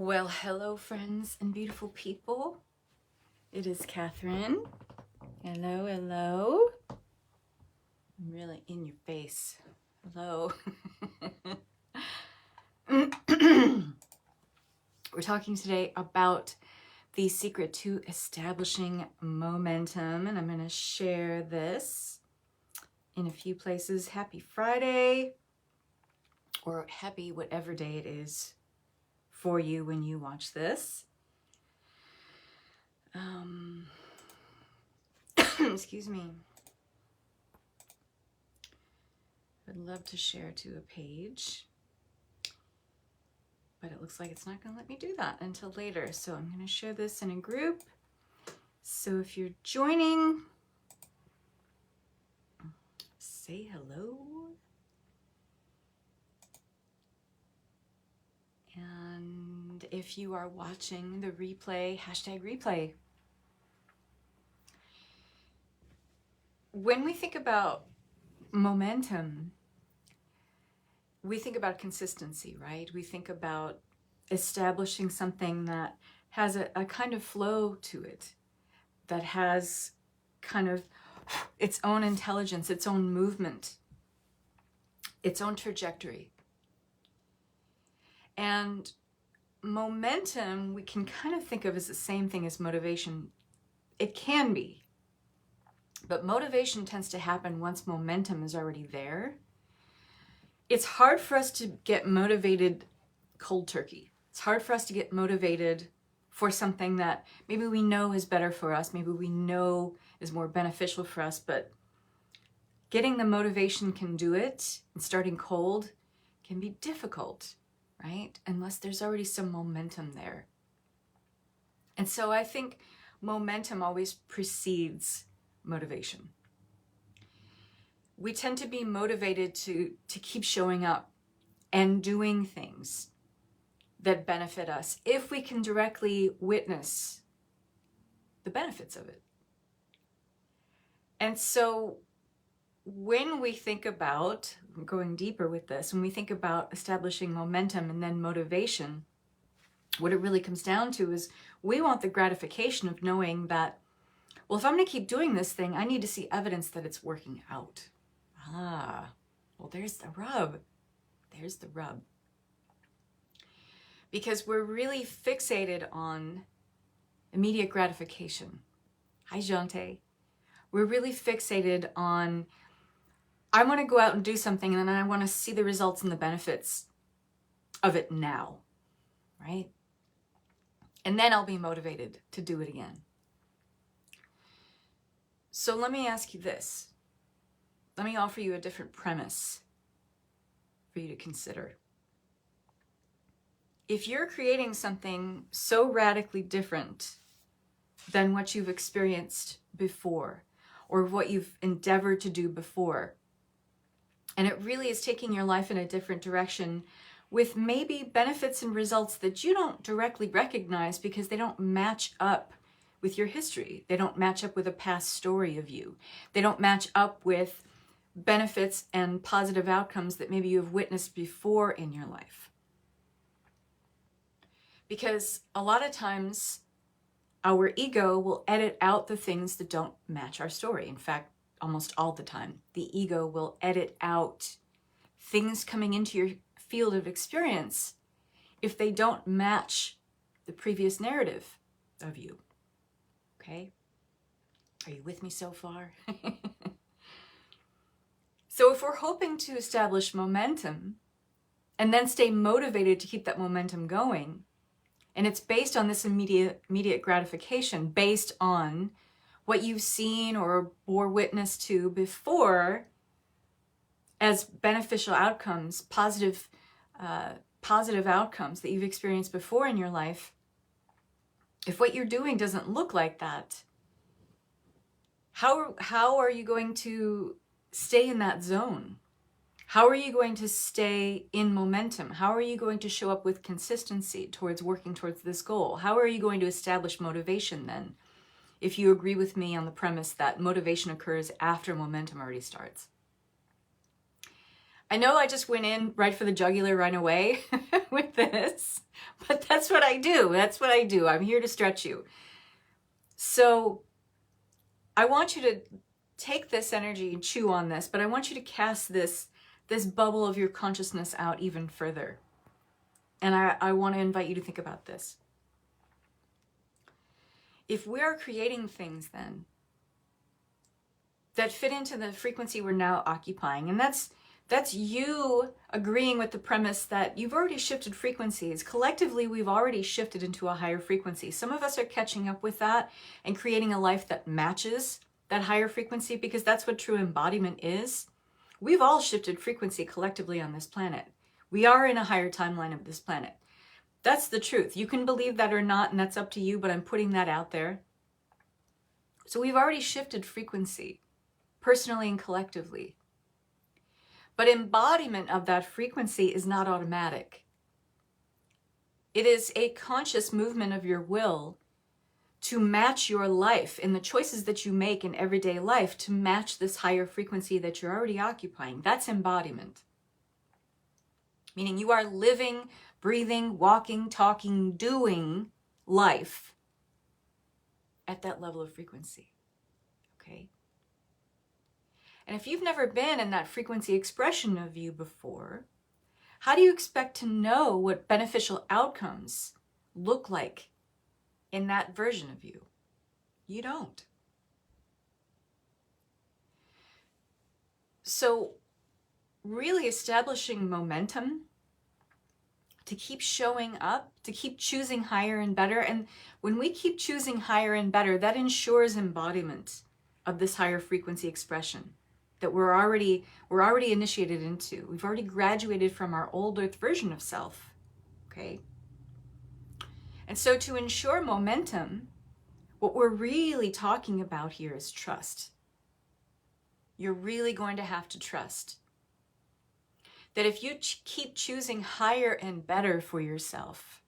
Well, hello friends and beautiful people. It is Kathryn. Hello, hello. I'm really in your face. Hello. We're talking today about the secret to establishing momentum, and I'm going to share this in a few places. Happy Friday, or happy whatever day it is for you when you watch this. Excuse me. I'd love to share to a page, but it looks like it's not going to let me do that until later. So I'm going to share this in a group. So if you're joining, say hello. And if you are watching the replay, hashtag replay. When we think about momentum, we think about consistency, right? We think about establishing something that has a kind of flow to it, that has kind of its own intelligence, its own movement, its own trajectory. And momentum, we can kind of think of as the same thing as motivation. It can be, but motivation tends to happen once momentum is already there. It's hard for us to get motivated cold turkey. It's hard for us to get motivated for something that maybe we know is better for us, maybe we know is more beneficial for us, but getting the motivation can do it, and starting cold can be difficult, right? Unless there's already some momentum there. And so I think momentum always precedes motivation. We tend to be motivated to keep showing up and doing things that benefit us if we can directly witness the benefits of it. And so when we think about, going deeper with this, when we think about establishing momentum and then motivation, what it really comes down to is we want the gratification of knowing that, well, if I'm going to keep doing this thing, I need to see evidence that it's working out. Well, there's the rub. There's the rub. Because we're really fixated on immediate gratification. Hi, Jante. We're really fixated on, I want to go out and do something and then I want to see the results and the benefits of it now, right? And then I'll be motivated to do it again. So let me ask you this. Let me offer you a different premise for you to consider. If you're creating something so radically different than what you've experienced before, or what you've endeavored to do before, and it really is taking your life in a different direction with maybe benefits and results that you don't directly recognize because they don't match up with your history. They don't match up with a past story of you. They don't match up with benefits and positive outcomes that maybe you have witnessed before in your life. Because a lot of times our ego will edit out the things that don't match our story. In fact, almost all the time, the ego will edit out things coming into your field of experience if they don't match the previous narrative of you. Okay? Are you with me so far? So if we're hoping to establish momentum and then stay motivated to keep that momentum going, and it's based on this immediate gratification, based on what you've seen or bore witness to before as beneficial outcomes, positive outcomes that you've experienced before in your life, if what you're doing doesn't look like that, how are you going to stay in that zone? How are you going to stay in momentum? How are you going to show up with consistency towards working towards this goal? How are you going to establish motivation then, if you agree with me on the premise that motivation occurs after momentum already starts? I know I just went in right for the jugular right away with this, But that's what I do. That's what I do. I'm here to stretch you. So I want you to take this energy and chew on this, but I want you to cast this bubble of your consciousness out even further. And I want to invite you to think about this. If we are creating things then that fit into the frequency we're now occupying, and that's you agreeing with the premise that you've already shifted frequencies. Collectively, we've already shifted into a higher frequency. Some of us are catching up with that and creating a life that matches that higher frequency, because that's what true embodiment is. We've all shifted frequency collectively on this planet. We are in a higher timeline of this planet. That's the truth. You can believe that or not, and that's up to you, but I'm putting that out there. So we've already shifted frequency, personally and collectively. But embodiment of that frequency is not automatic. It is a conscious movement of your will to match your life and the choices that you make in everyday life to match this higher frequency that you're already occupying. That's embodiment. Meaning you are living, breathing, walking, talking, doing life at that level of frequency. Okay? And if you've never been in that frequency expression of you before, how do you expect to know what beneficial outcomes look like in that version of you? You don't. So really establishing momentum to keep showing up, to keep choosing higher and better. And when we keep choosing higher and better, that ensures embodiment of this higher frequency expression that we're already initiated into. We've already graduated from our old earth version of self. Okay? And so to ensure momentum, what we're really talking about here is trust. You're really going to have to trust that if you keep choosing higher and better for yourself,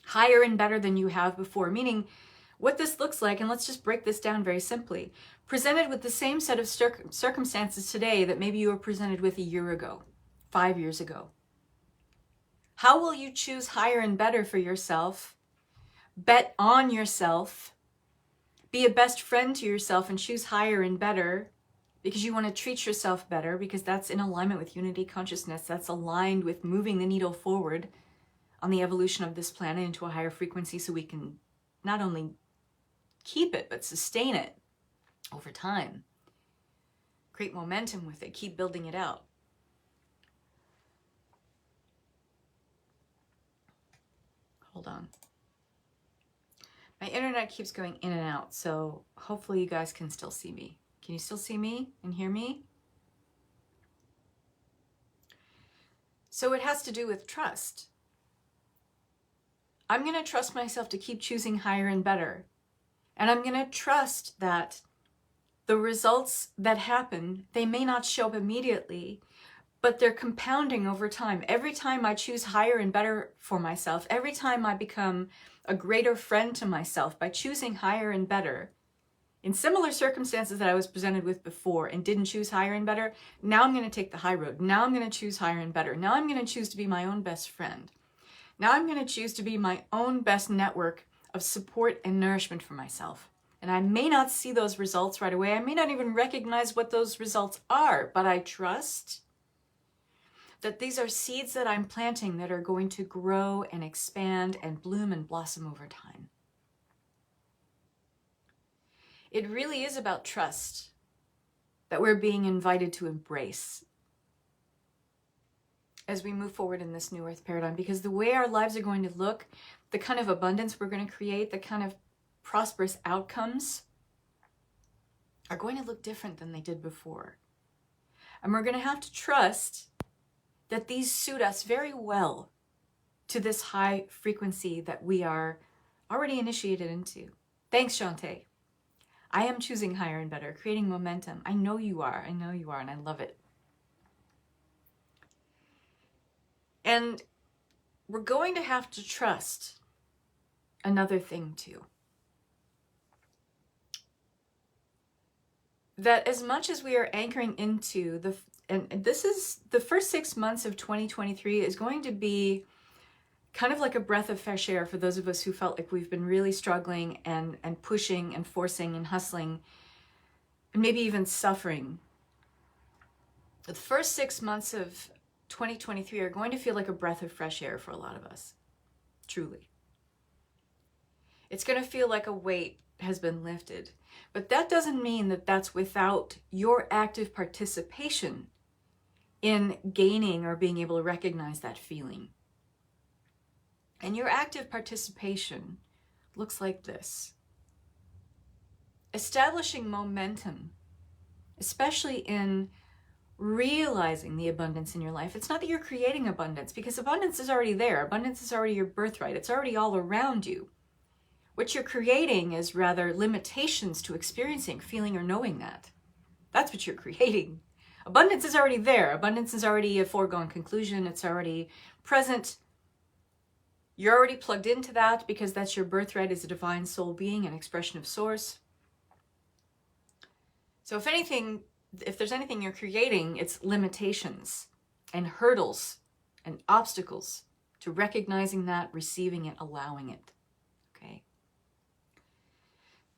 higher and better than you have before, meaning what this looks like, and let's just break this down very simply, presented with the same set of circumstances today that maybe you were presented with a year ago, 5 years ago. How will you choose higher and better for yourself, bet on yourself, be a best friend to yourself and choose higher and better because you want to treat yourself better, because that's in alignment with unity consciousness, that's aligned with moving the needle forward on the evolution of this planet into a higher frequency so we can not only keep it, but sustain it over time. Create momentum with it, keep building it out. Hold on. My internet keeps going in and out, so hopefully you guys can still see me. Can you still see me and hear me? So it has to do with trust. I'm going to trust myself to keep choosing higher and better. And I'm going to trust that the results that happen, they may not show up immediately, but they're compounding over time. Every time I choose higher and better for myself, every time I become a greater friend to myself by choosing higher and better, in similar circumstances that I was presented with before and didn't choose higher and better, now I'm going to take the high road. Now I'm going to choose higher and better. Now I'm going to choose to be my own best friend. Now I'm going to choose to be my own best network of support and nourishment for myself. And I may not see those results right away. I may not even recognize what those results are, but I trust that these are seeds that I'm planting that are going to grow and expand and bloom and blossom over time. It really is about trust that we're being invited to embrace as we move forward in this new earth paradigm, because the way our lives are going to look, the kind of abundance we're going to create, the kind of prosperous outcomes are going to look different than they did before. And we're going to have to trust that these suit us very well to this high frequency that we are already initiated into. Thanks, Shantae. I am choosing higher and better, creating momentum. I know you are, and I love it. And we're going to have to trust another thing too. That as much as we are anchoring into and this is the first 6 months of 2023 is going to be kind of like a breath of fresh air for those of us who felt like we've been really struggling and pushing and forcing and hustling and maybe even suffering. The first 6 months of 2023 are going to feel like a breath of fresh air for a lot of us, truly. It's going to feel like a weight has been lifted, but that doesn't mean that that's without your active participation in gaining or being able to recognize that feeling. And your active participation looks like this. Establishing momentum, especially in realizing the abundance in your life. It's not that you're creating abundance, because abundance is already there. Abundance is already your birthright. It's already all around you. What you're creating is rather limitations to experiencing, feeling, or knowing that. That's what you're creating. Abundance is already there. Abundance is already a foregone conclusion. It's already present. You're already plugged into that because that's your birthright as a divine soul being, an expression of source. So if there's anything you're creating, it's limitations and hurdles and obstacles to recognizing that, receiving it, allowing it. Okay.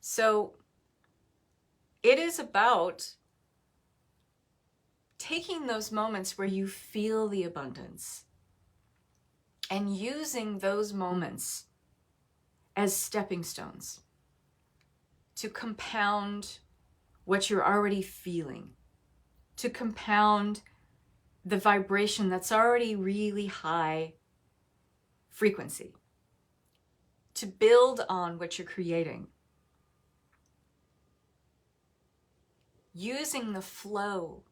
So it is about taking those moments where you feel the abundance and using those moments as stepping stones to compound what you're already feeling, to compound the vibration that's already really high frequency, to build on what you're creating. Using the flow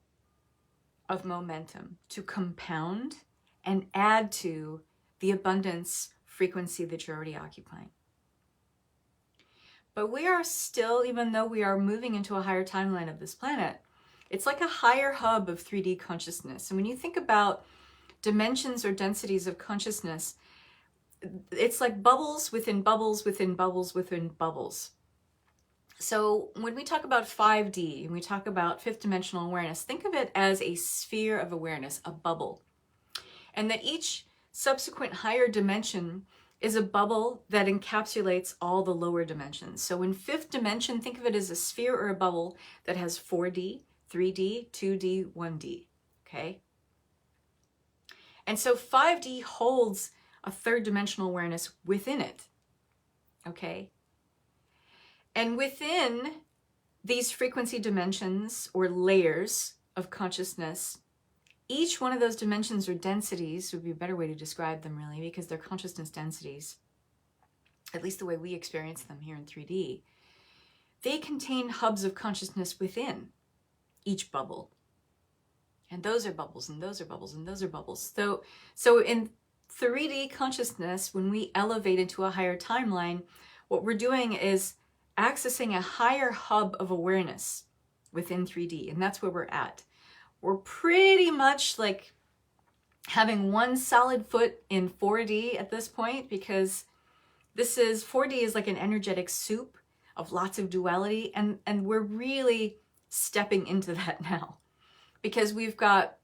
of momentum to compound and add to the abundance frequency that you're already occupying. But we are still, even though we are moving into a higher timeline of this planet, it's like a higher hub of 3D consciousness. And when you think about dimensions or densities of consciousness, it's like bubbles within bubbles within bubbles within bubbles. So when we talk about 5D and we talk about fifth dimensional awareness, think of it as a sphere of awareness, a bubble. And that each subsequent higher dimension is a bubble that encapsulates all the lower dimensions. So in fifth dimension, think of it as a sphere or a bubble that has 4D, 3D, 2D, 1D, okay? And so 5D holds a third dimensional awareness within it, okay? And within these frequency dimensions or layers of consciousness, each one of those dimensions or densities would be a better way to describe them really, because they're consciousness densities, at least the way we experience them here in 3D. They contain hubs of consciousness within each bubble. And those are bubbles, and those are bubbles, and those are bubbles. So in 3D consciousness, when we elevate into a higher timeline, what we're doing is accessing a higher hub of awareness within 3D, and that's where we're at. We're pretty much like having one solid foot in 4D at this point, because 4D is like an energetic soup of lots of duality, and we're really stepping into that now, because we've got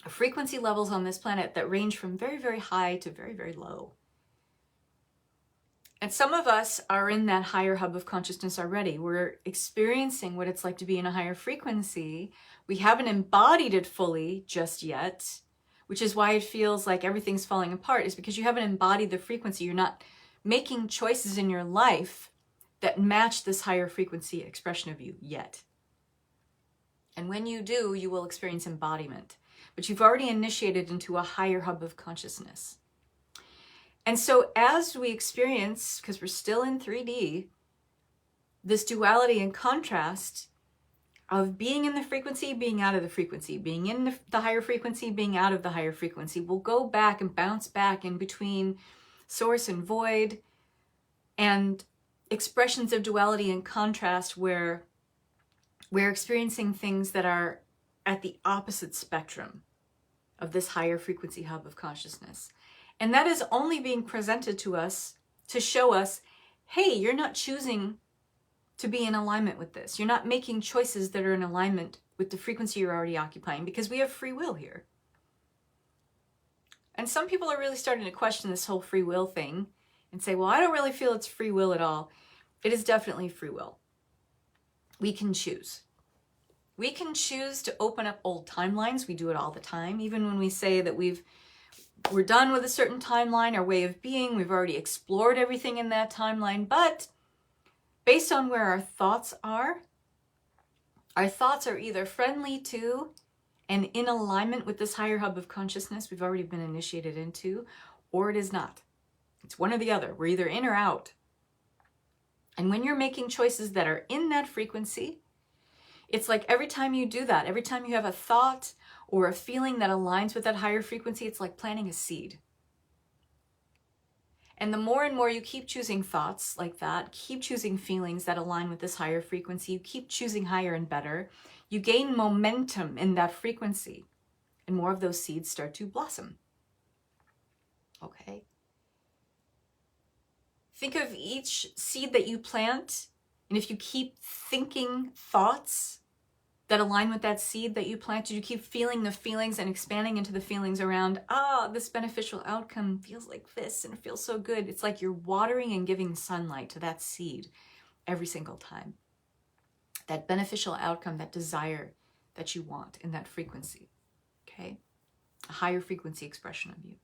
frequency levels on this planet that range from very, very high to very, very low. And some of us are in that higher hub of consciousness already. We're experiencing what it's like to be in a higher frequency. We haven't embodied it fully just yet, which is why it feels like everything's falling apart, is because you haven't embodied the frequency. You're not making choices in your life that match this higher frequency expression of you yet. And when you do, you will experience embodiment. But you've already initiated into a higher hub of consciousness. And so as we experience, because we're still in 3D, this duality and contrast of being in the frequency, being out of the frequency, being in the higher frequency, being out of the higher frequency, we'll go back and bounce back in between source and void, and expressions of duality and contrast where we're experiencing things that are at the opposite spectrum of this higher frequency hub of consciousness. And that is only being presented to us to show us, hey, you're not choosing to be in alignment with this. You're not making choices that are in alignment with the frequency you're already occupying, because we have free will here. And some people are really starting to question this whole free will thing and say, well, I don't really feel it's free will at all. It is definitely free will. We can choose. We can choose to open up old timelines. We do it all the time. Even when we say that we're done with a certain timeline, our way of being, we've already explored everything in that timeline. But based on where our thoughts are either friendly to and in alignment with this higher hub of consciousness we've already been initiated into, or it is not. It's one or the other. We're either in or out. And when you're making choices that are in that frequency, it's like every time you do that, every time you have a thought or a feeling that aligns with that higher frequency, it's like planting a seed. And the more and more you keep choosing thoughts like that, keep choosing feelings that align with this higher frequency, you keep choosing higher and better, you gain momentum in that frequency, and more of those seeds start to blossom. Okay? Think of each seed that you plant, and if you keep thinking thoughts that align with that seed that you planted, you keep feeling the feelings and expanding into the feelings around, this beneficial outcome feels like this and it feels so good. It's like you're watering and giving sunlight to that seed every single time. That beneficial outcome, that desire that you want in that frequency, okay? A higher frequency expression of you.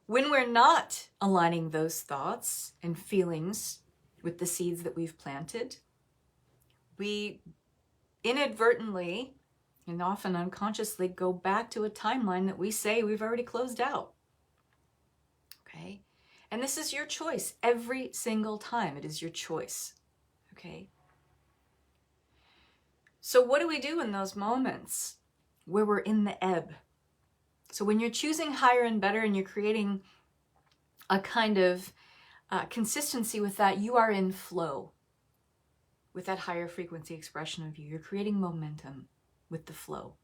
When we're not aligning those thoughts and feelings with the seeds that we've planted, we inadvertently and often unconsciously go back to a timeline that we say we've already closed out. Okay? And this is your choice every single time. It is your choice. Okay? So what do we do in those moments where we're in the ebb? So when you're choosing higher and better and you're creating a kind of consistency with that, you are in flow with that higher frequency expression of you. You're creating momentum with the flow.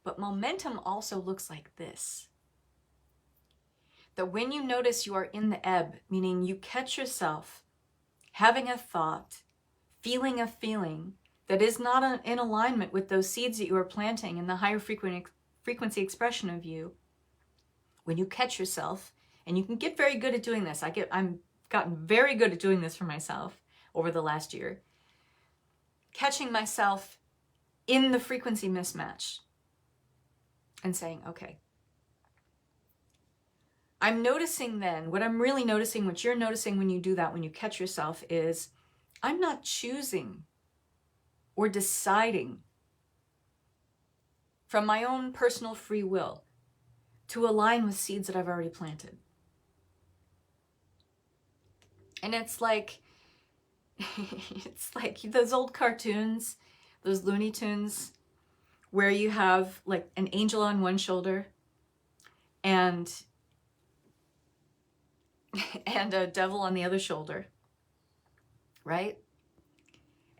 But momentum also looks like this. That when you notice you are in the ebb, meaning you catch yourself having a thought, feeling a feeling that is not in alignment with those seeds that you are planting in the higher frequency expression of you, when you catch yourself, and you can get very good at doing this. I'm gotten very good at doing this for myself over the last year. Catching myself in the frequency mismatch and saying, okay, I'm noticing then, what I'm really noticing, what you're noticing when you do that, when you catch yourself, is I'm not choosing or deciding from my own personal free will to align with seeds that I've already planted. And it's like those old cartoons, those Looney Tunes, where you have like an angel on one shoulder and a devil on the other shoulder, right?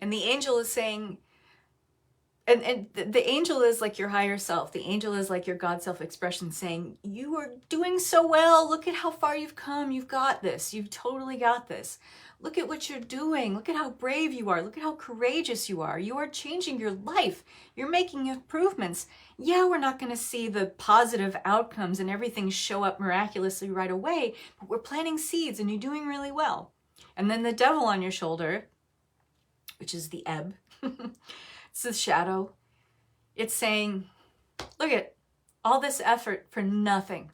And the angel is saying, and the angel is like your higher self. The angel is like your God self-expression saying, you are doing so well. Look at how far you've come. You've got this. You've totally got this. Look at what you're doing. Look at how brave you are. Look at how courageous you are. You are changing your life. You're making improvements. Yeah, we're not going to see the positive outcomes and everything show up miraculously right away, but we're planting seeds and you're doing really well. And then the devil on your shoulder, which is the ebb, it's the shadow. It's saying, look at all this effort for nothing.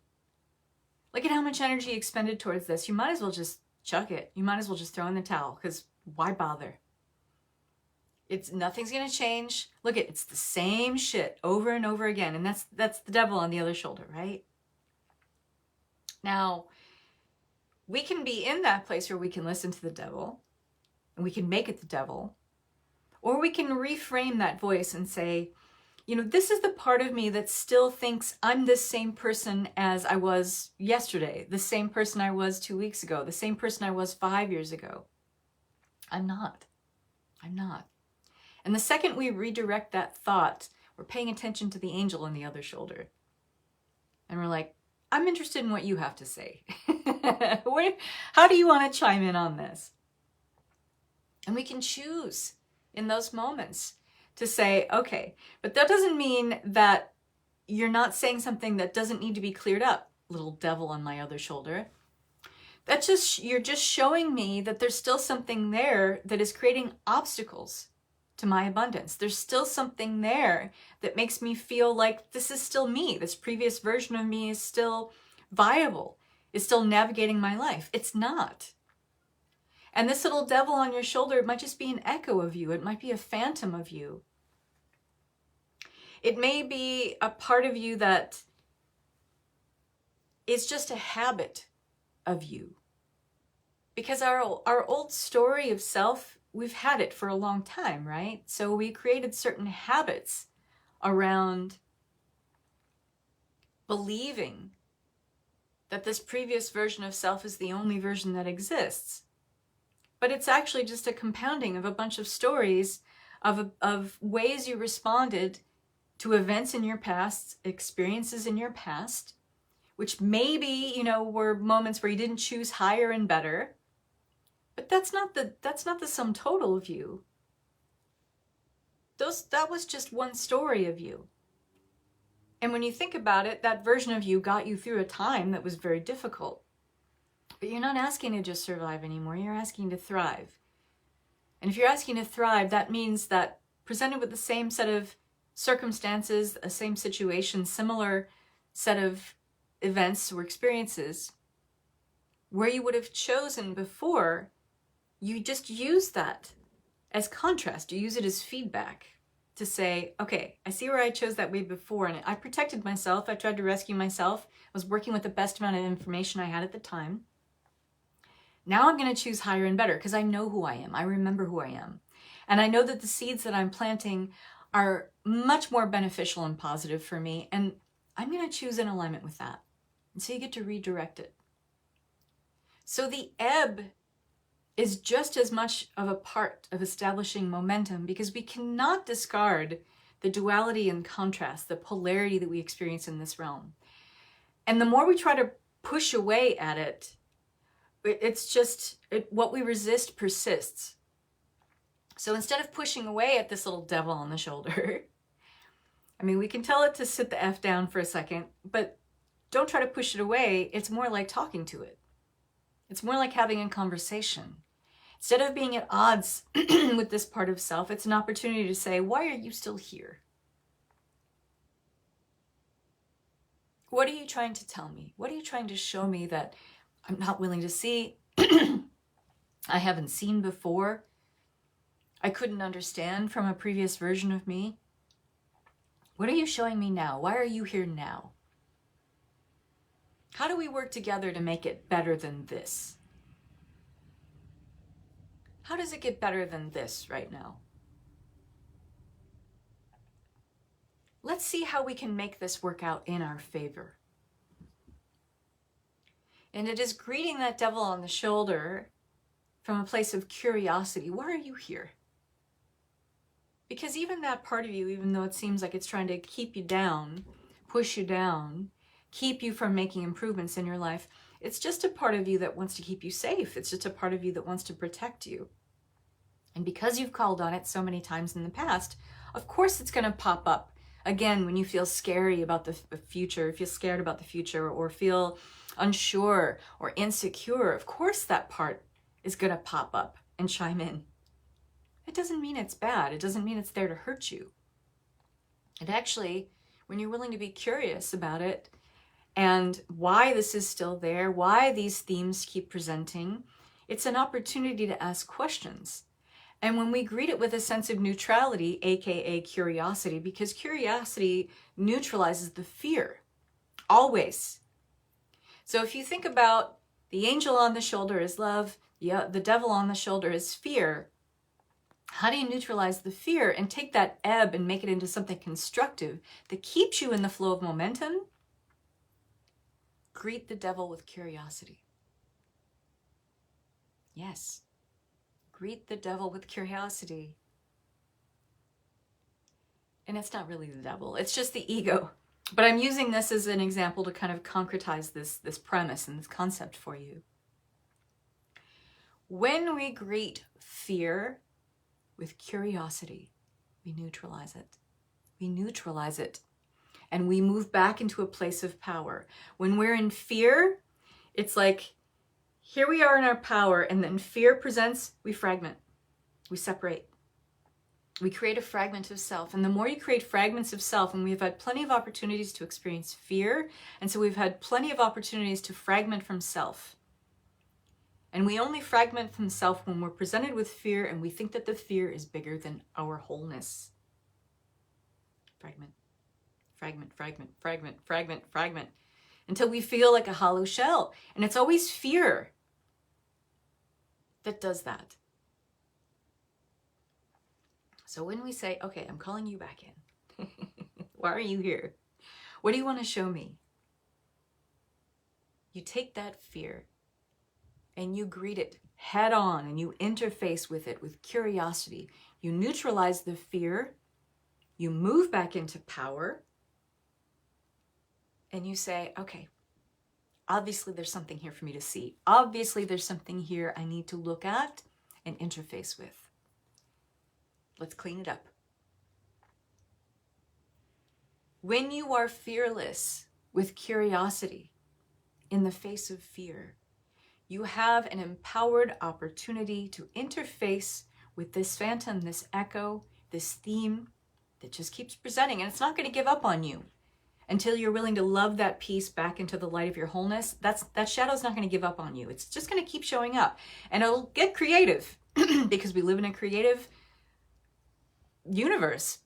Look at how much energy expended towards this. You might as well just chuck it. You might as well just throw in the towel, because why bother? Nothing's going to change. Look at, it's the same shit over and over again. And that's the devil on the other shoulder, right? Now, we can be in that place where we can listen to the devil and we can make it the devil. Or we can reframe that voice and say, this is the part of me that still thinks I'm this same person as I was yesterday, the same person I was 2 weeks ago, the same person I was 5 years ago. I'm not. And the second we redirect that thought, we're paying attention to the angel on the other shoulder. And we're like, I'm interested in what you have to say. How do you want to chime in on this? And we can choose in those moments to say, okay, but that doesn't mean that you're not saying something that doesn't need to be cleared up, little devil on my other shoulder. That's just, you're just showing me that there's still something there that is creating obstacles to my abundance. There's still something there that makes me feel like this is still me. This previous version of me is still viable, is still navigating my life. It's not. And this little devil on your shoulder, it might just be an echo of you. It might be a phantom of you. It may be a part of you that is just a habit of you. Because our old story of self, we've had it for a long time, right? So we created certain habits around believing that this previous version of self is the only version that exists. But it's actually just a compounding of a bunch of stories of ways you responded to events in your past, experiences in your past, which maybe, were moments where you didn't choose higher and better. But that's not the sum total of you. That was just one story of you. And when you think about it, that version of you got you through a time that was very difficult. But you're not asking to just survive anymore. You're asking to thrive. And if you're asking to thrive, that means that presented with the same set of circumstances, a same situation, similar set of events or experiences, where you would have chosen before, you just use that as contrast. You use it as feedback to say, okay, I see where I chose that way before, and I protected myself. I tried to rescue myself. I was working with the best amount of information I had at the time. Now I'm going to choose higher and better because I know who I am. I remember who I am. And I know that the seeds that I'm planting are much more beneficial and positive for me. And I'm going to choose in alignment with that. And so you get to redirect it. So the ebb is just as much of a part of establishing momentum, because we cannot discard the duality and contrast, the polarity that we experience in this realm. And the more we try to push away at it, what we resist persists. So instead of pushing away at this little devil on the shoulder, we can tell it to sit the F down for a second, but don't try to push it away. It's more like talking to it. It's more like having a conversation. Instead of being at odds with this part of self, it's an opportunity to say, why are you still here? What are you trying to tell me? What are you trying to show me that I'm not willing to see? I haven't seen before? I couldn't understand from a previous version of me? What are you showing me now? Why are you here now? How do we work together to make it better than this? How does it get better than this right now? Let's see how we can make this work out in our favor. And it is greeting that devil on the shoulder from a place of curiosity. Why are you here? Because even that part of you, even though it seems like it's trying to keep you down, push you down, keep you from making improvements in your life, it's just a part of you that wants to keep you safe. It's just a part of you that wants to protect you. And because you've called on it so many times in the past, of course it's going to pop up again when you feel scary about the future, if you're scared about the future, or feel unsure or insecure. Of course that part is going to pop up and chime in. It doesn't mean it's bad. It doesn't mean it's there to hurt you. And actually, when you're willing to be curious about it and why this is still there, why these themes keep presenting, it's an opportunity to ask questions. And when we greet it with a sense of neutrality, aka curiosity, because curiosity neutralizes the fear, always. So if you think about the angel on the shoulder is love, the devil on the shoulder is fear. How do you neutralize the fear and take that ebb and make it into something constructive that keeps you in the flow of momentum? Greet the devil with curiosity. Yes. Greet the devil with curiosity. And it's not really the devil, it's just the ego. But I'm using this as an example to kind of concretize this premise and this concept for you. When we greet fear with curiosity, we neutralize it. We neutralize it. and we move back into a place of power. When we're in fear, it's like, here we are in our power, and then fear presents, we fragment, we separate. We create a fragment of self. And the more you create fragments of self, and we've had plenty of opportunities to experience fear, and so we've had plenty of opportunities to fragment from self. And we only fragment from self when we're presented with fear and we think that the fear is bigger than our wholeness. Fragment, fragment, fragment, fragment, fragment, fragment, until we feel like a hollow shell. And it's always fear that does that. So when we say, okay, I'm calling you back in. Why are you here? What do you want to show me? You take that fear and you greet it head on, and you interface with it with curiosity. You neutralize the fear. You move back into power. And you say, okay, obviously there's something here for me to see. Obviously there's something here I need to look at and interface with. Let's clean it up. When you are fearless with curiosity in the face of fear, you have an empowered opportunity to interface with this phantom, this echo, this theme that just keeps presenting, and it's not going to give up on you until you're willing to love that piece back into the light of your wholeness. That shadow's not going to give up on you. It's just going to keep showing up, and it'll get creative because we live in a creative universe.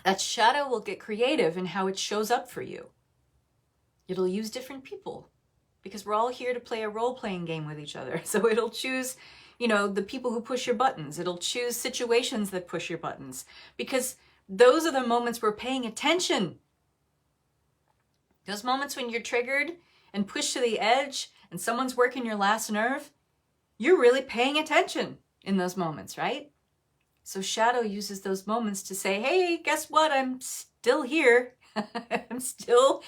That shadow will get creative in how it shows up for you. It'll use different people because we're all here to play a role-playing game with each other. So it'll choose, the people who push your buttons. It'll choose situations that push your buttons because those are the moments we're paying attention. Those moments when you're triggered and pushed to the edge and someone's working your last nerve, you're really paying attention in those moments, right? So shadow uses those moments to say, hey, guess what? I'm still here. I'm still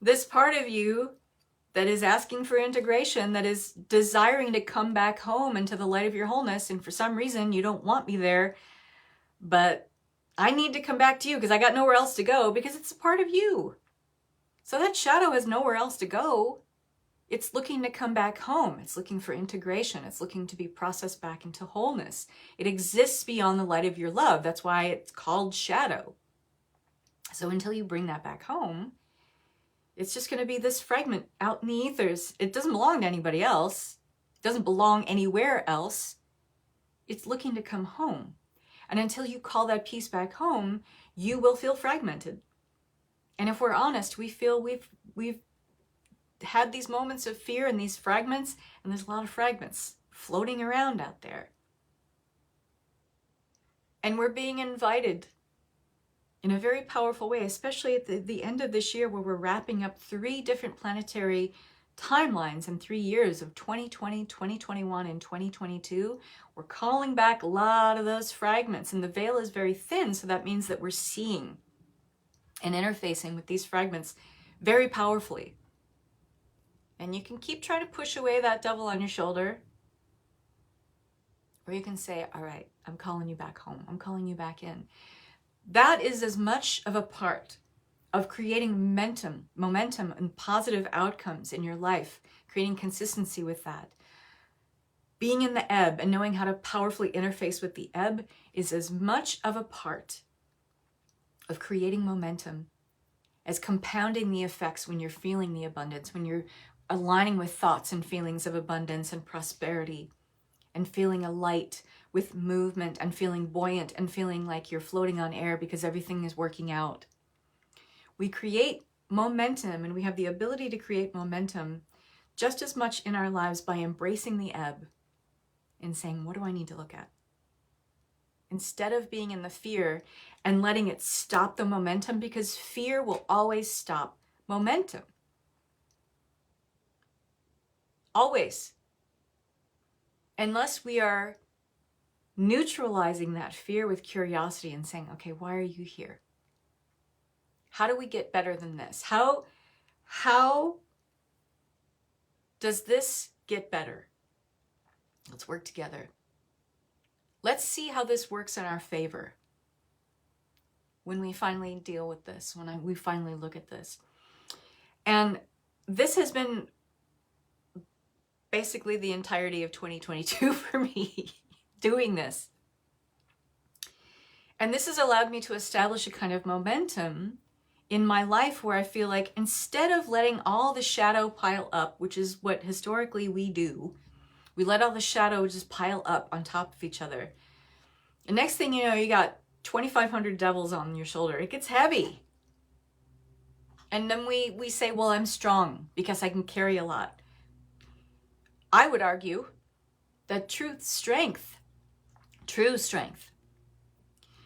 this part of you that is asking for integration, that is desiring to come back home into the light of your wholeness. And for some reason, you don't want me there. But I need to come back to you because I got nowhere else to go because it's a part of you. So that shadow has nowhere else to go. It's looking to come back home. It's looking for integration. It's looking to be processed back into wholeness. It exists beyond the light of your love. That's why it's called shadow. So until you bring that back home, it's just going to be this fragment out in the ethers. It doesn't belong to anybody else. It doesn't belong anywhere else. It's looking to come home. And until you call that piece back home, you will feel fragmented. And if we're honest, we feel we've had these moments of fear and these fragments, and there's a lot of fragments floating around out there. And we're being invited in a very powerful way, especially at the end of this year where we're wrapping up 3 different planetary timelines in 3 years of 2020, 2021, and 2022. We're calling back a lot of those fragments, and the veil is very thin, so that means that we're seeing and interfacing with these fragments very powerfully. And you can keep trying to push away that devil on your shoulder. Or you can say, all right, I'm calling you back home. I'm calling you back in. That is as much of a part of creating momentum and positive outcomes in your life, creating consistency with that. Being in the ebb and knowing how to powerfully interface with the ebb is as much of a part of creating momentum as compounding the effects when you're feeling the abundance, when you're aligning with thoughts and feelings of abundance and prosperity, and feeling a light with movement, and feeling buoyant, and feeling like you're floating on air because everything is working out. We create momentum, and we have the ability to create momentum just as much in our lives by embracing the ebb and saying, what do I need to look at? Instead of being in the fear and letting it stop the momentum, because fear will always stop momentum. Always. Unless we are neutralizing that fear with curiosity and saying, okay, why are you here? How do we get better than this? How does this get better? Let's work together. Let's see how this works in our favor. when we finally deal with this, when we finally look at this. And this has been basically the entirety of 2022 for me, doing this. And this has allowed me to establish a kind of momentum in my life where I feel like instead of letting all the shadow pile up, which is what historically we do, we let all the shadow just pile up on top of each other. The next thing you know, you got 2,500 devils on your shoulder. It gets heavy. And then we say, well, I'm strong because I can carry a lot. I would argue that true strength,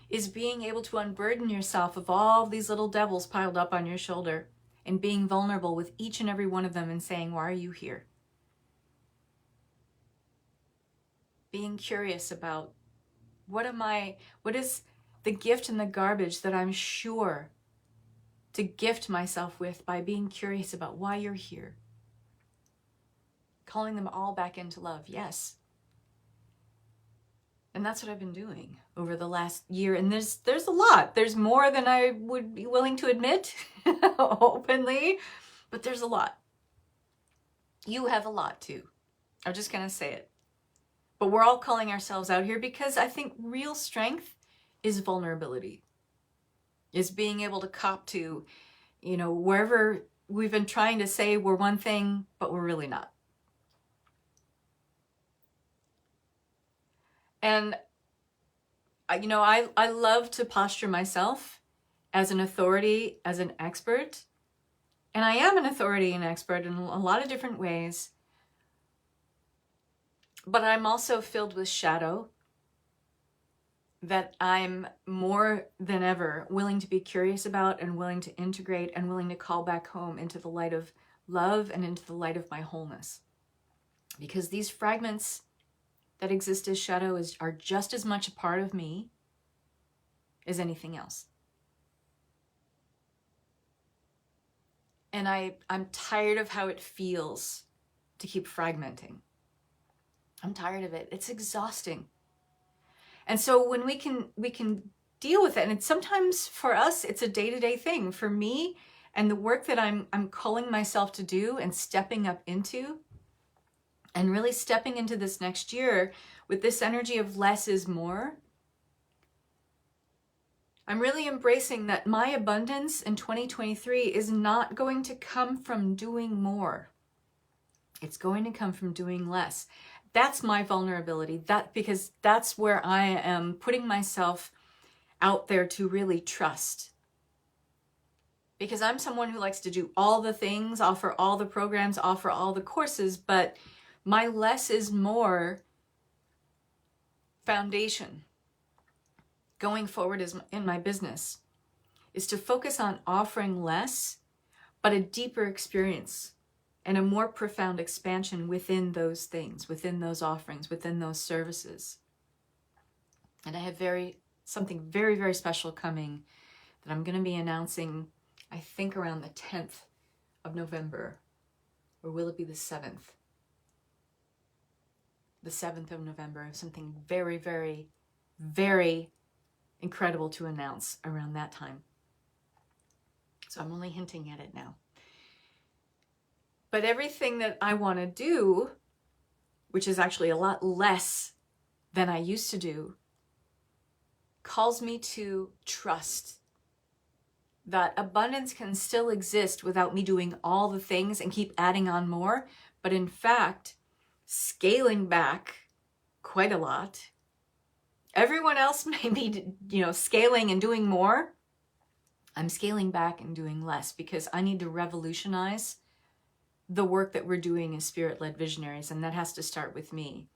is being able to unburden yourself of all these little devils piled up on your shoulder and being vulnerable with each and every one of them and saying, why are you here? Being curious about what is the gift and the garbage that I'm sure to gift myself with by being curious about why you're here. Calling them all back into love, yes. And that's what I've been doing over the last year. And there's a lot. There's more than I would be willing to admit openly, but there's a lot. You have a lot too. I'm just going to say it. But we're all calling ourselves out here because I think real strength is vulnerability. Is being able to cop to, wherever we've been trying to say we're one thing, but we're really not. And, I love to posture myself as an authority, as an expert. And I am an authority and expert in a lot of different ways. But I'm also filled with shadow that I'm more than ever willing to be curious about and willing to integrate and willing to call back home into the light of love and into the light of my wholeness. Because these fragments that exist as shadow are just as much a part of me as anything else. And I'm tired of how it feels to keep fragmenting. I'm tired of it. It's exhausting. And so when we can deal with it, and it's sometimes for us, it's a day-to-day thing. For me, and the work that I'm calling myself to do and stepping up into, and really stepping into this next year with this energy of less is more, I'm really embracing that my abundance in 2023 is not going to come from doing more. It's going to come from doing less. That's my vulnerability, because that's where I am putting myself out there to really trust. Because I'm someone who likes to do all the things, offer all the programs, offer all the courses, but my less is more foundation going forward in my business is to focus on offering less, but a deeper experience and a more profound expansion within those things, within those offerings, within those services. And I have something very, very special coming that I'm going to be announcing, I think around the 10th of November, or will it be the 7th? The 7th of November, something very, very, very incredible to announce around that time. So I'm only hinting at it now. But everything that I want to do, which is actually a lot less than I used to do, calls me to trust that abundance can still exist without me doing all the things and keep adding on more, but in fact, scaling back quite a lot. Everyone else may be, scaling and doing more. I'm scaling back and doing less because I need to revolutionize the work that we're doing as spirit-led visionaries, and that has to start with me.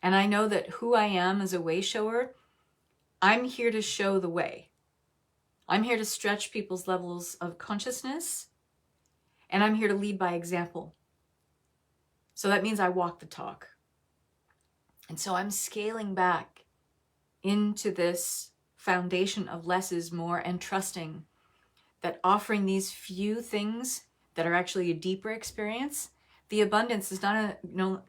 And I know that who I am as a way shower, I'm here to show the way. I'm here to stretch people's levels of consciousness, and I'm here to lead by example. So that means I walk the talk. And so I'm scaling back into this foundation of less is more and trusting that offering these few things that are actually a deeper experience, the abundance is not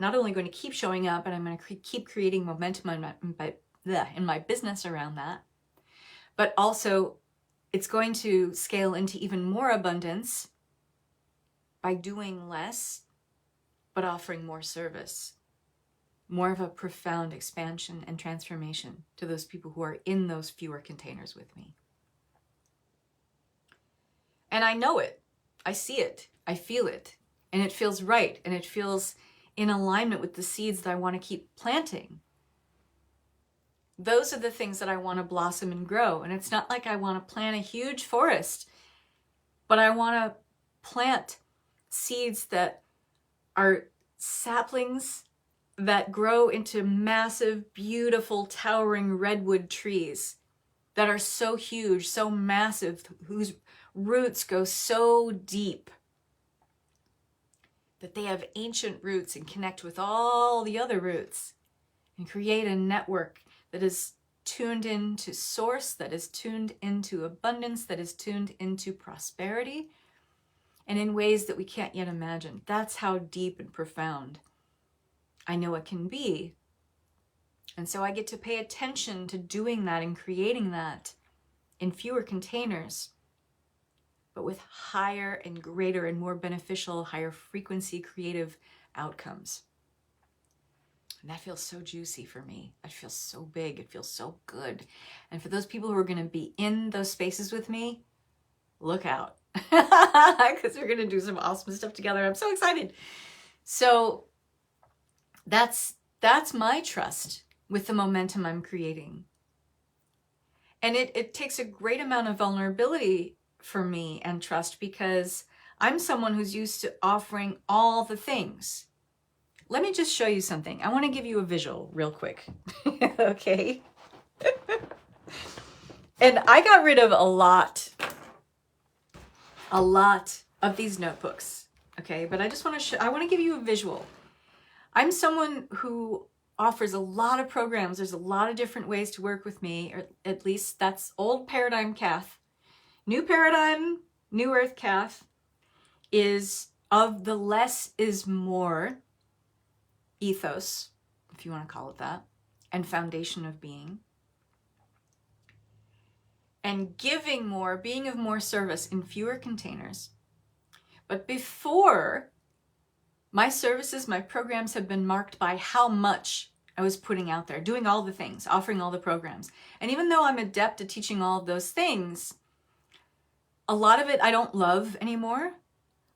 only going to keep showing up, and I'm going to keep creating momentum in my business around that, but also It's going to scale into even more abundance by doing less, but offering more service. More of a profound expansion and transformation to those people who are in those fewer containers with me. And I know it. I see it. I feel it. And it feels right. And it feels in alignment with the seeds that I want to keep planting. Those are the things that I want to blossom and grow. And it's not like I want to plant a huge forest, but I want to plant seeds that are saplings that grow into massive, beautiful, towering redwood trees that are so huge, so massive, whose roots go so deep that they have ancient roots and connect with all the other roots and create a network that is tuned into source, that is tuned into abundance, that is tuned into prosperity, and in ways that we can't yet imagine. That's how deep and profound I know it can be. And so I get to pay attention to doing that and creating that in fewer containers, but with higher and greater and more beneficial, higher frequency creative outcomes. And that feels so juicy for me. That feels so big. It feels so good. And for those people who are going to be in those spaces with me, look out. Because we're going to do some awesome stuff together. I'm so excited. So that's my trust with the momentum I'm creating. And it takes a great amount of vulnerability for me and trust, because I'm someone who's used to offering all the things. Let me just show you something. I want to give you a visual real quick. Okay. And I got rid of a lot of these notebooks. Okay. But I just want to I want to give you a visual. I'm someone who offers a lot of programs. There's a lot of different ways to work with me, or at least that's old paradigm Kath. New paradigm, new earth Kath is of the less is more ethos, if you want to call it that, and foundation of being. And giving more, being of more service in fewer containers. But before, my services, my programs have been marked by how much I was putting out there, doing all the things, offering all the programs. And even though I'm adept at teaching all of those things, a lot of it I don't love anymore.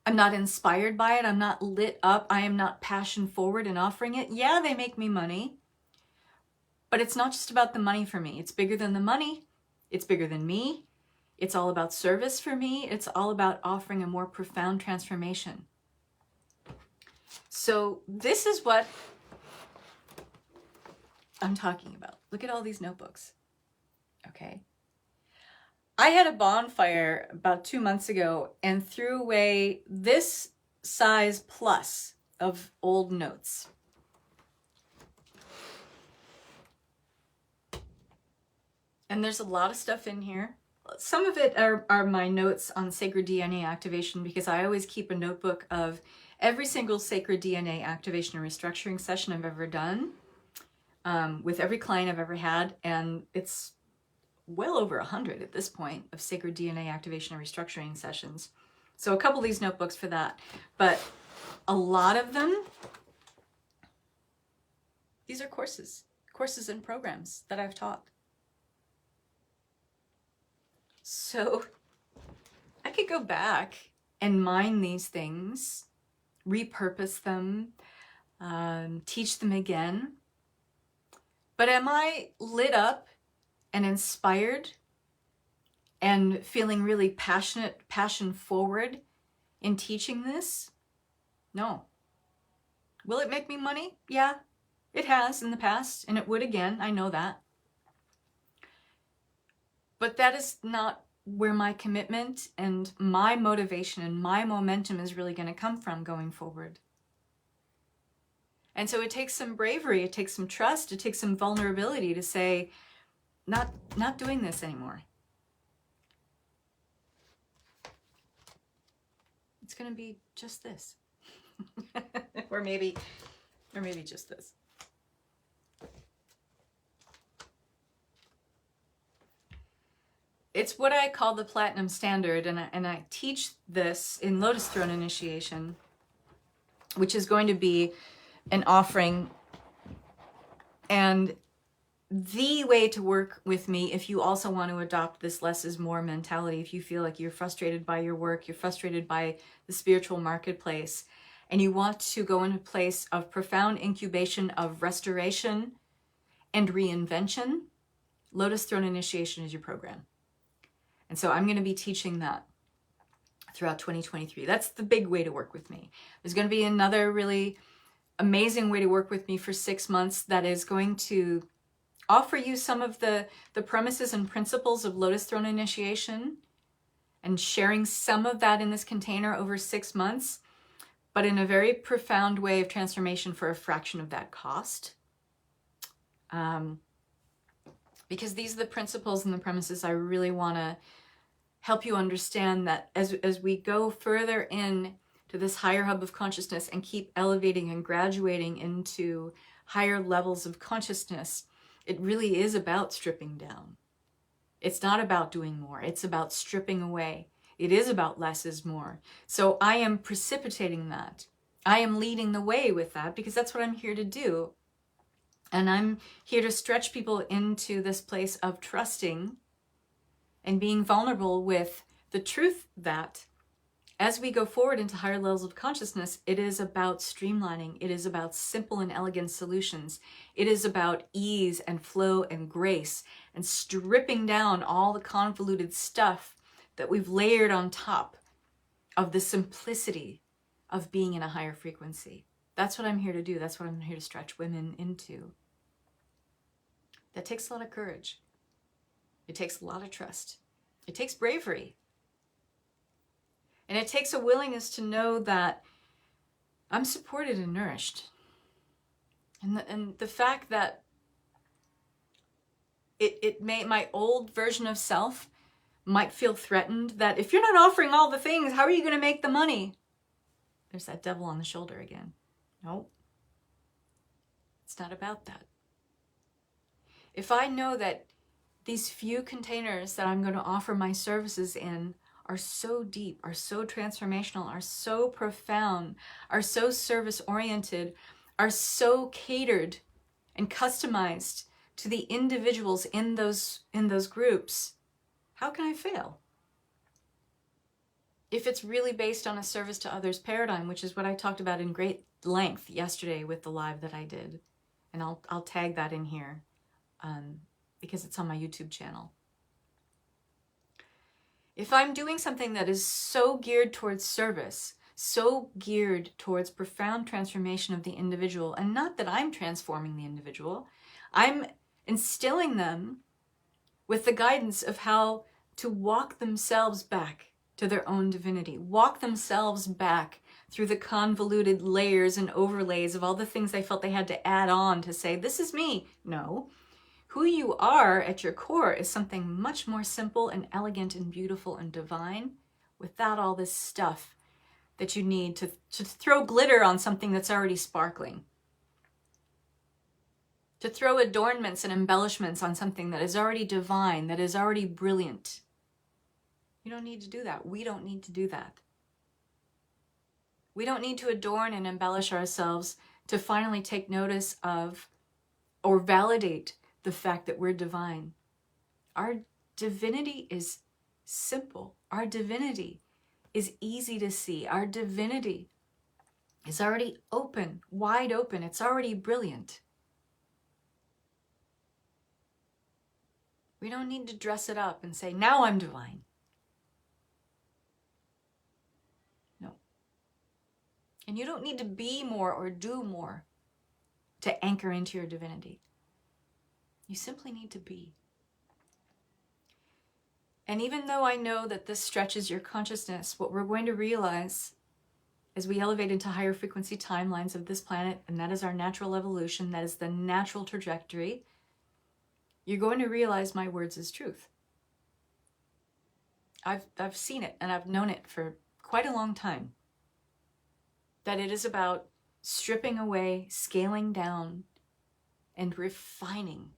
I'm not inspired by it. I'm not lit up. I am not passion forward in offering it. Yeah, they make me money, but it's not just about the money for me. It's bigger than the money. It's bigger than me. It's all about service for me. It's all about offering a more profound transformation. So this is what I'm talking about. Look at all these notebooks. Okay. I had a bonfire about 2 months ago and threw away this size plus of old notes. And there's a lot of stuff in here. Some of it are my notes on sacred DNA activation, because I always keep a notebook of every single sacred DNA activation or restructuring session I've ever done with every client I've ever had. And it's well over 100 at this point of sacred DNA activation and restructuring sessions. So a couple of these notebooks for that. But a lot of them, these are courses and programs that I've taught. So I could go back and mine these things, repurpose them, teach them again. But am I lit up and inspired and feeling really passion forward in teaching this? No. Will it make me money? Yeah, it has in the past, and it would again. I know that. But that is not where my commitment and my motivation and my momentum is really going to come from going forward. And so it takes some bravery, it takes some trust, it takes some vulnerability to say, not doing this anymore. It's going to be just this. or maybe just this. It's what I call the platinum standard, and I teach this in Lotus Throne Initiation, which is going to be an offering. And the way to work with me, if you also want to adopt this less is more mentality, if you feel like you're frustrated by your work, you're frustrated by the spiritual marketplace, and you want to go into a place of profound incubation of restoration and reinvention, Lotus Throne Initiation is your program. And so I'm going to be teaching that throughout 2023. That's the big way to work with me. There's going to be another really amazing way to work with me for 6 months that is going to offer you some of the premises and principles of Lotus Throne Initiation and sharing some of that in this container over 6 months, but in a very profound way of transformation for a fraction of that cost. Because these are the principles and the premises I really want to help you understand, that as we go further in to this higher hub of consciousness and keep elevating and graduating into higher levels of consciousness, it really is about stripping down. It's not about doing more. It's about stripping away. It is about less is more. So I am precipitating that. I am leading the way with that because that's what I'm here to do. And I'm here to stretch people into this place of trusting and being vulnerable with the truth that as we go forward into higher levels of consciousness, it is about streamlining. It is about simple and elegant solutions. It is about ease and flow and grace and stripping down all the convoluted stuff that we've layered on top of the simplicity of being in a higher frequency. That's what I'm here to do. That's what I'm here to stretch women into. That takes a lot of courage. It takes a lot of trust. It takes bravery. And it takes a willingness to know that I'm supported and nourished. And the fact that my old version of self might feel threatened, that if you're not offering all the things, how are you going to make the money? There's that devil on the shoulder again. Nope. It's not about that. If I know that these few containers that I'm going to offer my services in are so deep, are so transformational, are so profound, are so service-oriented, are so catered and customized to the individuals in those groups, how can I fail? If it's really based on a service to others paradigm, which is what I talked about in great length yesterday with the live that I did, and I'll tag that in here because it's on my YouTube channel. If I'm doing something that is so geared towards service, so geared towards profound transformation of the individual, and not that I'm transforming the individual, I'm instilling them with the guidance of how to walk themselves back to their own divinity, walk themselves back through the convoluted layers and overlays of all the things they felt they had to add on to say, this is me. No. Who you are at your core is something much more simple and elegant and beautiful and divine, without all this stuff that you need to throw glitter on something that's already sparkling. To throw adornments and embellishments on something that is already divine, that is already brilliant. You don't need to do that. We don't need to do that. We don't need to adorn and embellish ourselves to finally take notice of or validate the fact that we're divine. Our divinity is simple. Our divinity is easy to see. Our divinity is already open, wide open. It's already brilliant. We don't need to dress it up and say, now I'm divine. No. And you don't need to be more or do more to anchor into your divinity. You simply need to be. And even though I know that this stretches your consciousness, what we're going to realize as we elevate into higher frequency timelines of this planet, and that is our natural evolution, that is the natural trajectory, you're going to realize my words is truth. I've seen it and I've known it for quite a long time. That it is about stripping away, scaling down, and refining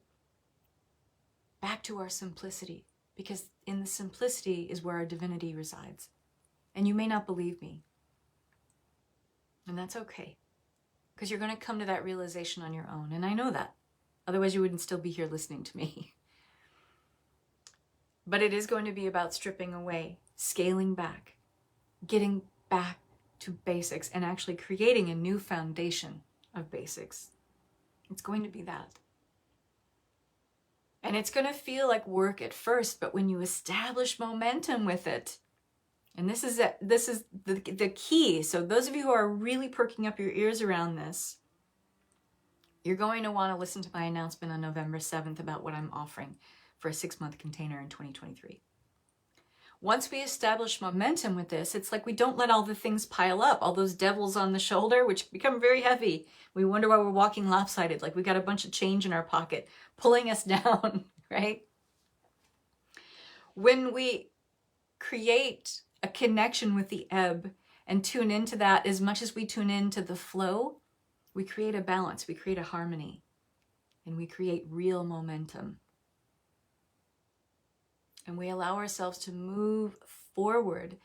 back to our simplicity, because in the simplicity is where our divinity resides. And you may not believe me, and that's okay, because you're going to come to that realization on your own, and I know that. Otherwise, you wouldn't still be here listening to me. But it is going to be about stripping away, scaling back, getting back to basics, and actually creating a new foundation of basics. It's going to be that. And it's going to feel like work at first, but when you establish momentum with it, and this is the key. So those of you who are really perking up your ears around this, you're going to want to listen to my announcement on November 7th about what I'm offering for a 6-month container in 2023. Once we establish momentum with this, it's like we don't let all the things pile up, all those devils on the shoulder, which become very heavy. We wonder why we're walking lopsided, like we got a bunch of change in our pocket, pulling us down, right? When we create a connection with the ebb and tune into that as much as we tune into the flow, we create a balance, we create a harmony, and we create real momentum. And we allow ourselves to move forward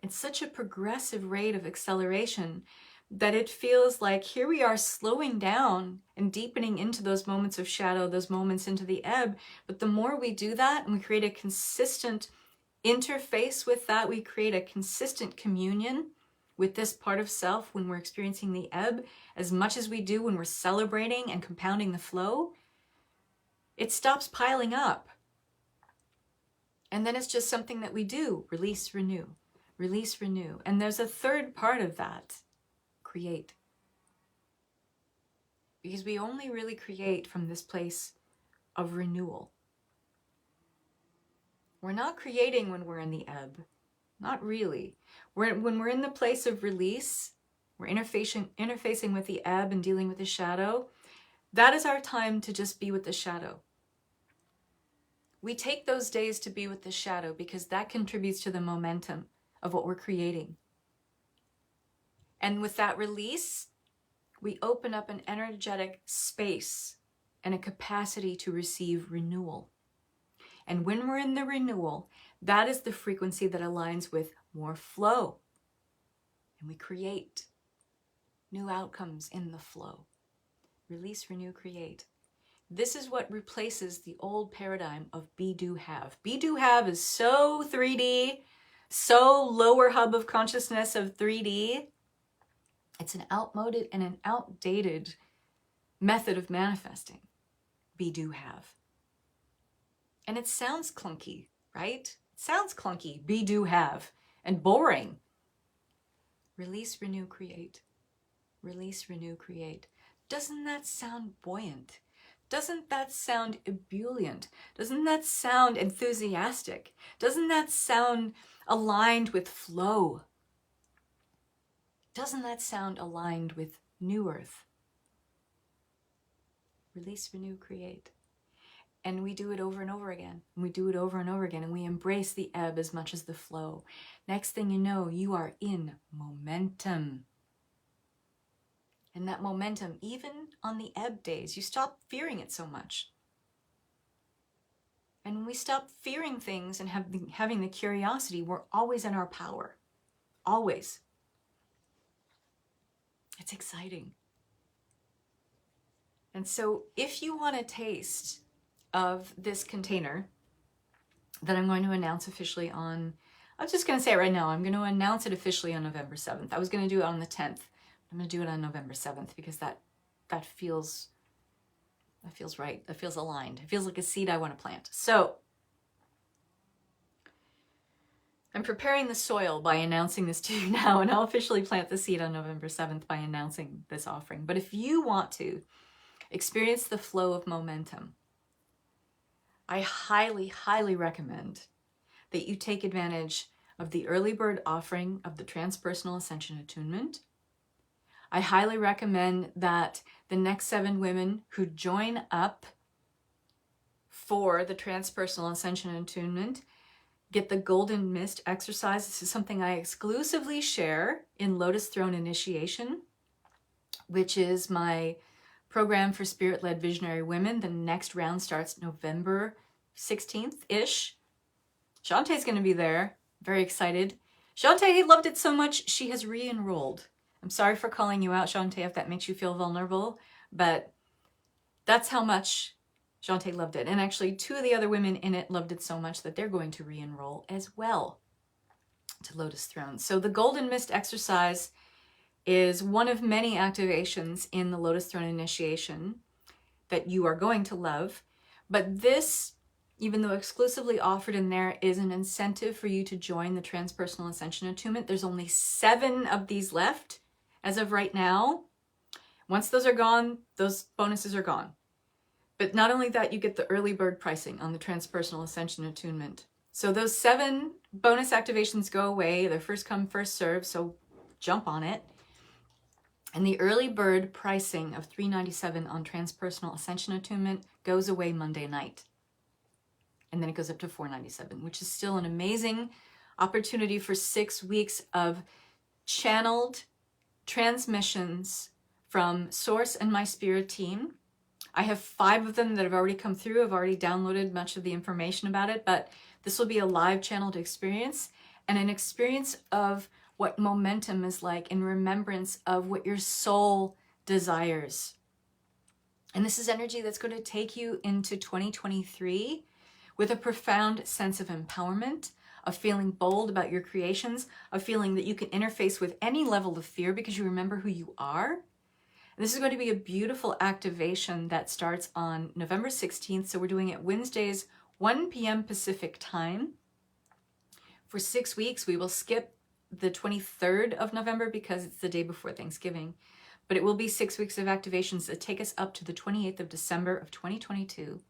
in such a progressive rate of acceleration that it feels like here we are slowing down and deepening into those moments of shadow, those moments into the ebb. But the more we do that and we create a consistent interface with that, we create a consistent communion with this part of self when we're experiencing the ebb, as much as we do when we're celebrating and compounding the flow, it stops piling up. And then it's just something that we do, release, renew, release, renew. And there's a third part of that, create. Because we only really create from this place of renewal. We're not creating when we're in the ebb, not really. When we're in the place of release, we're interfacing with the ebb and dealing with the shadow. That is our time to just be with the shadow. We take those days to be with the shadow because that contributes to the momentum of what we're creating. And with that release, we open up an energetic space and a capacity to receive renewal. And when we're in the renewal, that is the frequency that aligns with more flow. And we create new outcomes in the flow. Release, renew, create. This is what replaces the old paradigm of be, do, have. Be, do, have is so 3D, so lower hub of consciousness of 3D. It's an outmoded and an outdated method of manifesting. Be, do, have. And it sounds clunky, right? It sounds clunky, be, do, have, and boring. Release, renew, create. Release, renew, create. Doesn't that sound buoyant? Doesn't that sound ebullient? Doesn't that sound enthusiastic? Doesn't that sound aligned with flow? Doesn't that sound aligned with New Earth? Release, renew, create. And we do it over and over again. And we do it over and over again. And we embrace the ebb as much as the flow. Next thing you know, you are in momentum. And that momentum, even on the ebb days, you stop fearing it so much. And when we stop fearing things and having the curiosity, we're always in our power. Always. It's exciting. And so if you want a taste of this container that I'm going to announce officially on, I'm just going to say it right now, I'm going to announce it officially on November 7th. I was going to do it on the 10th. I'm going to do it on November 7th because that feels right. That feels aligned. It feels like a seed I want to plant. So I'm preparing the soil by announcing this to you now, and I'll officially plant the seed on November 7th by announcing this offering. But if you want to experience the flow of momentum, I highly, highly recommend that you take advantage of the early bird offering of the Transpersonal Ascension Attunement. I highly recommend that the next 7 women who join up for the Transpersonal Ascension Attunement get the Golden Mist exercise. This is something I exclusively share in Lotus Throne Initiation, which is my program for spirit-led visionary women. The next round starts November 16th-ish. Shantae's going to be there. Very excited. Shantae loved it so much, she has re-enrolled. I'm sorry for calling you out, Shantae, if that makes you feel vulnerable, but that's how much Shantae loved it. And actually, 2 of the other women in it loved it so much that they're going to re-enroll as well to Lotus Throne. So the Golden Mist exercise is one of many activations in the Lotus Throne initiation that you are going to love. But this, even though exclusively offered in there, is an incentive for you to join the Transpersonal Ascension Attunement. There's only 7 of these left as of right now. Once those are gone, those bonuses are gone. But not only that, you get the early bird pricing on the Transpersonal Ascension Attunement. So those 7 bonus activations go away. They're first come, first serve, so jump on it. And the early bird pricing of $397 on Transpersonal Ascension Attunement goes away Monday night. And then it goes up to $497, which is still an amazing opportunity for 6 weeks of channeled transmissions from Source and my spirit team. I have 5 of them that have already come through. I've already downloaded much of the information about it, but this will be a live channeled experience, and an experience of what momentum is like in remembrance of what your soul desires. And this is energy that's going to take you into 2023 with a profound sense of empowerment, of feeling bold about your creations, of feeling that you can interface with any level of fear because you remember who you are. And this is going to be a beautiful activation that starts on November 16th. So we're doing it Wednesdays, 1 p.m. Pacific time. For 6 weeks, we will skip the 23rd of November because it's the day before Thanksgiving. But it will be 6 weeks of activations that take us up to the 28th of December of 2022.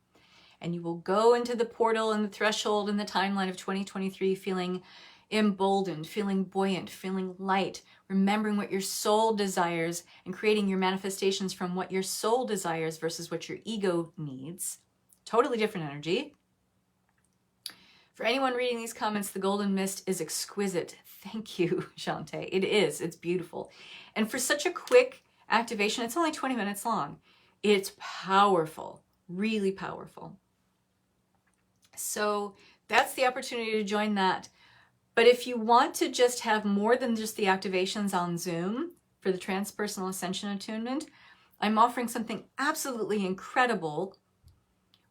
And you will go into the portal and the threshold and the timeline of 2023 feeling emboldened, feeling buoyant, feeling light, remembering what your soul desires and creating your manifestations from what your soul desires versus what your ego needs. Totally different energy. For anyone reading these comments, the Golden Mist is exquisite. Thank you, Shantae. It is. It's beautiful. And for such a quick activation, it's only 20 minutes long. It's powerful, really powerful. So that's the opportunity to join that. But if you want to just have more than just the activations on Zoom for the Transpersonal Ascension Attunement, I'm offering something absolutely incredible,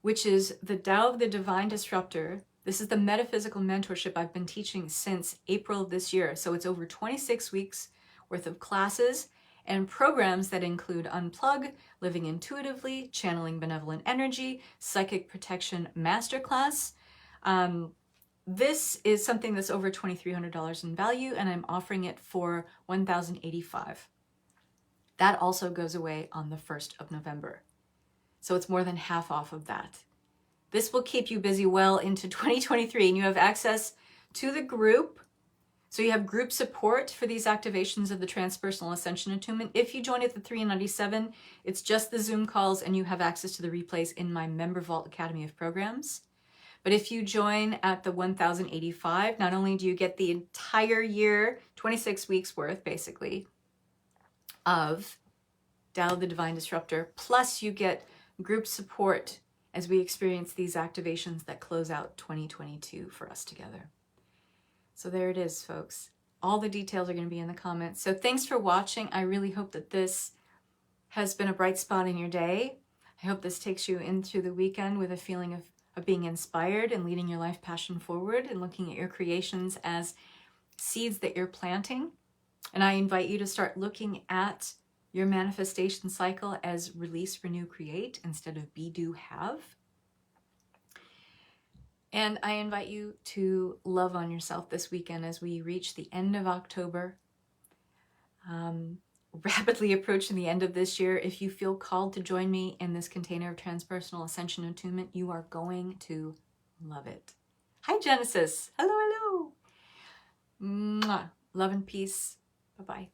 which is the Tao of the Divine Disruptor. This is the metaphysical mentorship I've been teaching since April of this year. So it's over 26 weeks worth of classes and programs that include Unplug, Living Intuitively, Channeling Benevolent Energy, Psychic Protection Masterclass. This is something that's over $2,300 in value, and I'm offering it for $1,085. That also goes away on the 1st of November. So it's more than half off of that. This will keep you busy well into 2023, and you have access to the group. So you have group support for these activations of the Transpersonal Ascension Attunement. If you join at the $397, it's just the Zoom calls, and you have access to the replays in my Member Vault Academy of Programs. But if you join at the $1,085, not only do you get the entire year, 26 weeks worth, basically, of Tao the Divine Disruptor, plus you get group support as we experience these activations that close out 2022 for us together. So there it is, folks. All the details are going to be in the comments. So thanks for watching. I really hope that this has been a bright spot in your day. I hope this takes you into the weekend with a feeling of being inspired and leading your life passion forward and looking at your creations as seeds that you're planting. And I invite you to start looking at your manifestation cycle as release, renew, create instead of be, do, have. And I invite you to love on yourself this weekend as we reach the end of October, rapidly approaching the end of this year. If you feel called to join me in this container of Transpersonal Ascension Attunement, you are going to love it. Hi, Genesis. Hello, hello. Mwah. Love and peace. Bye-bye.